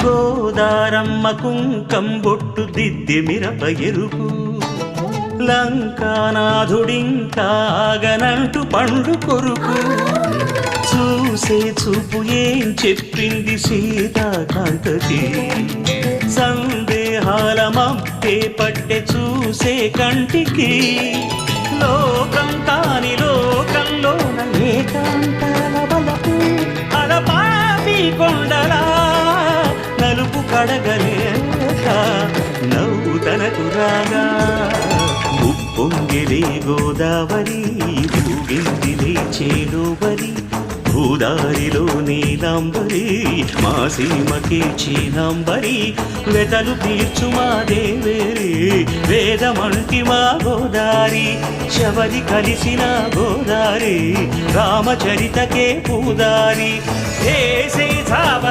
గోదారమ్మ కుంకం బొట్టు దిద్ది మిరప ఎరుపు లంకానాథుడింకాగనంటూ పండు కొరుకు చూసే చూపు ఏం చెప్పింది సీతాకాంతకి సందేహాల మబ్బే పట్టె చూసే కంటికి లోకం కాని లోకంలోన ఏకాంతాల బలపు అలపాపి కొండలా నలుపు కడగలేక నవ్వు తనకు రాగా ఉప్పొంగిలే గోదావరి ఊగిందిలే చేలోబరి భూదారిలో నీలాంబరి మా సీమకి చీనాంబరి వెతలు తీర్చు మా దేవేరి వేదమంటి మా గోదారి శబరి కలిసిన గోదారి రామచరితకే పూదారి దేశే సావధాన